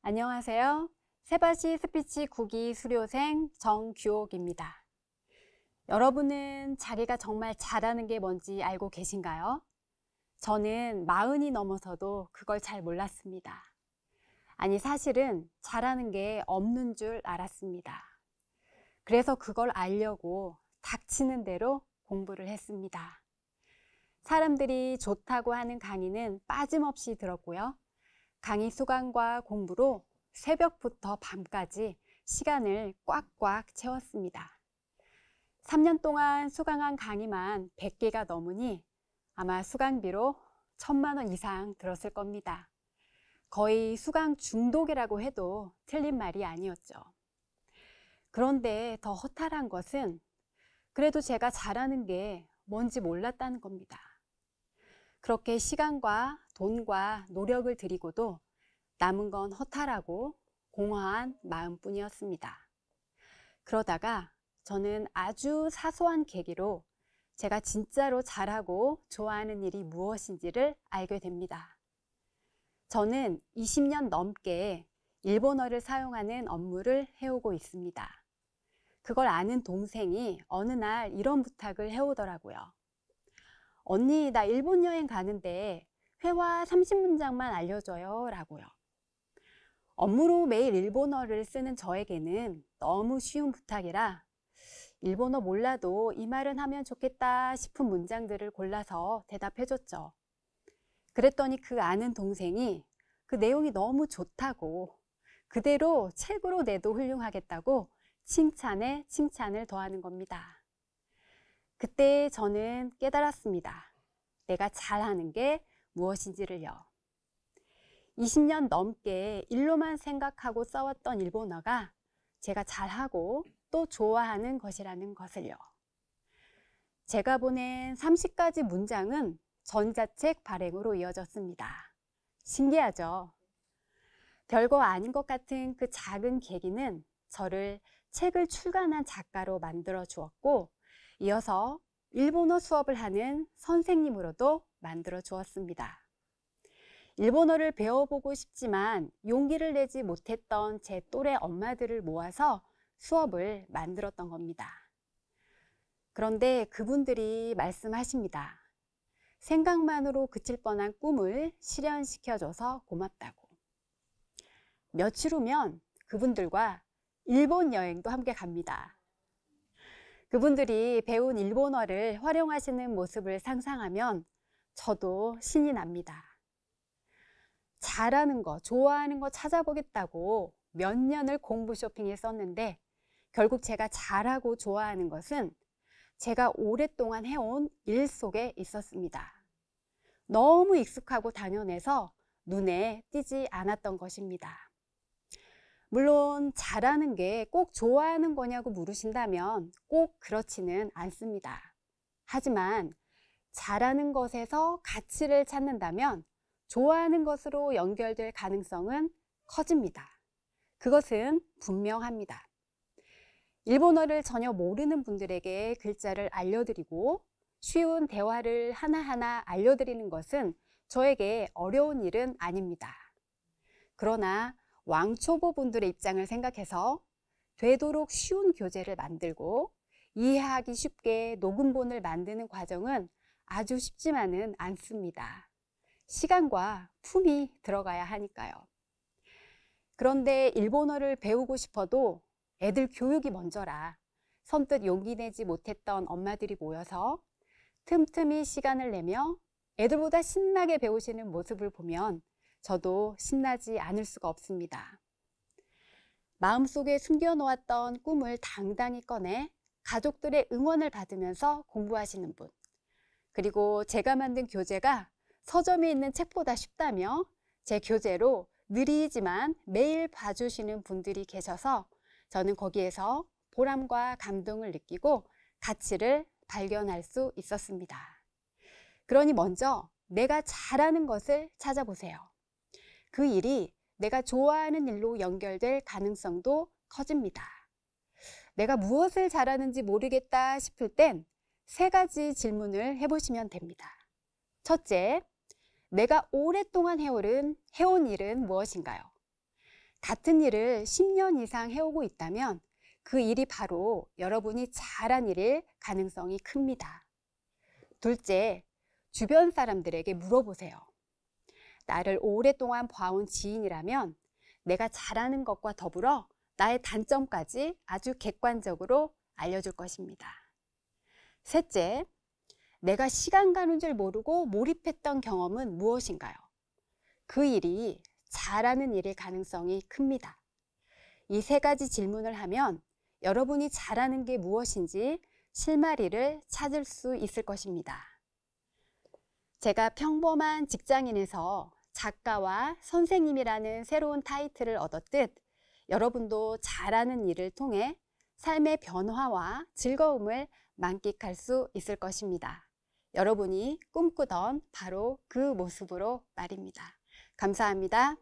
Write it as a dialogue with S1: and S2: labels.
S1: 안녕하세요. 세바시 스피치 9기 수료생 정규옥입니다. 여러분은 자기가 정말 잘하는 게 뭔지 알고 계신가요? 저는 40이 넘어서도 그걸 잘 몰랐습니다. 아니, 사실은 잘하는 게 없는 줄 알았습니다. 그래서 그걸 알려고 닥치는 대로 공부를 했습니다. 사람들이 좋다고 하는 강의는 빠짐없이 들었고요. 강의 수강과 공부로 새벽부터 밤까지 시간을 꽉꽉 채웠습니다. 3년 동안 수강한 강의만 100개가 넘으니 아마 수강비로 1000만 원 이상 들었을 겁니다. 거의 수강 중독이라고 해도 틀린 말이 아니었죠. 그런데 더 허탈한 것은 그래도 제가 잘하는 게 뭔지 몰랐다는 겁니다. 그렇게 시간과 돈과 노력을 들이고도 남은 건 허탈하고 공허한 마음뿐이었습니다. 그러다가 저는 아주 사소한 계기로 제가 진짜로 잘하고 좋아하는 일이 무엇인지를 알게 됩니다. 저는 20년 넘게 일본어를 사용하는 업무를 해오고 있습니다. 그걸 아는 동생이 어느 날 이런 부탁을 해오더라고요. 언니, 나 일본 여행 가는데 회화 30문장만 알려줘요 라고요. 업무로 매일 일본어를 쓰는 저에게는 너무 쉬운 부탁이라 일본어 몰라도 이 말은 하면 좋겠다 싶은 문장들을 골라서 대답해줬죠. 그랬더니 그 아는 동생이 그 내용이 너무 좋다고 그대로 책으로 내도 훌륭하겠다고 칭찬에 칭찬을 더하는 겁니다. 그때 저는 깨달았습니다. 내가 잘하는 게 무엇인지를요. 20년 넘게 일로만 생각하고 써왔던 일본어가 제가 잘하고 또 좋아하는 것이라는 것을요. 제가 보낸 30가지 문장은 전자책 발행으로 이어졌습니다. 신기하죠? 별거 아닌 것 같은 그 작은 계기는 저를 책을 출간한 작가로 만들어 주었고 이어서 일본어 수업을 하는 선생님으로도 만들어 주었습니다. 일본어를 배워보고 싶지만 용기를 내지 못했던 제 또래 엄마들을 모아서 수업을 만들었던 겁니다. 그런데 그분들이 말씀하십니다. 생각만으로 그칠 뻔한 꿈을 실현시켜줘서 고맙다고. 며칠 후면 그분들과 일본 여행도 함께 갑니다. 그분들이 배운 일본어를 활용하시는 모습을 상상하면 저도 신이 납니다. 잘하는 거, 좋아하는 거 찾아보겠다고 몇 년을 공부 쇼핑했었는데 결국 제가 잘하고 좋아하는 것은 제가 오랫동안 해온 일 속에 있었습니다. 너무 익숙하고 당연해서 눈에 띄지 않았던 것입니다. 물론 잘하는 게 꼭 좋아하는 거냐고 물으신다면 꼭 그렇지는 않습니다. 하지만 잘하는 것에서 가치를 찾는다면 좋아하는 것으로 연결될 가능성은 커집니다. 그것은 분명합니다. 일본어를 전혀 모르는 분들에게 글자를 알려드리고 쉬운 대화를 하나하나 알려드리는 것은 저에게 어려운 일은 아닙니다. 그러나 왕초보 분들의 입장을 생각해서 되도록 쉬운 교재를 만들고 이해하기 쉽게 녹음본을 만드는 과정은 아주 쉽지만은 않습니다. 시간과 품이 들어가야 하니까요. 그런데 일본어를 배우고 싶어도 애들 교육이 먼저라 선뜻 용기 내지 못했던 엄마들이 모여서 틈틈이 시간을 내며 애들보다 신나게 배우시는 모습을 보면 저도 신나지 않을 수가 없습니다. 마음속에 숨겨놓았던 꿈을 당당히 꺼내 가족들의 응원을 받으면서 공부하시는 분, 그리고 제가 만든 교재가 서점에 있는 책보다 쉽다며 제 교재로 느리지만 매일 봐주시는 분들이 계셔서 저는 거기에서 보람과 감동을 느끼고 가치를 발견할 수 있었습니다. 그러니 먼저 내가 잘하는 것을 찾아보세요. 그 일이 내가 좋아하는 일로 연결될 가능성도 커집니다. 내가 무엇을 잘하는지 모르겠다 싶을 땐 3가지 질문을 해보시면 됩니다. 첫째, 내가 오랫동안 해온 일은 무엇인가요? 같은 일을 10년 이상 해오고 있다면 그 일이 바로 여러분이 잘한 일일 가능성이 큽니다. 둘째, 주변 사람들에게 물어보세요. 나를 오랫동안 봐온 지인이라면 내가 잘하는 것과 더불어 나의 단점까지 아주 객관적으로 알려줄 것입니다. 셋째, 내가 시간 가는 줄 모르고 몰입했던 경험은 무엇인가요? 그 일이 잘하는 일일 가능성이 큽니다. 이 세 가지 질문을 하면 여러분이 잘하는 게 무엇인지 실마리를 찾을 수 있을 것입니다. 제가 평범한 직장인에서 작가와 선생님이라는 새로운 타이틀을 얻었듯 여러분도 잘하는 일을 통해 삶의 변화와 즐거움을 만끽할 수 있을 것입니다. 여러분이 꿈꾸던 바로 그 모습으로 말입니다. 감사합니다.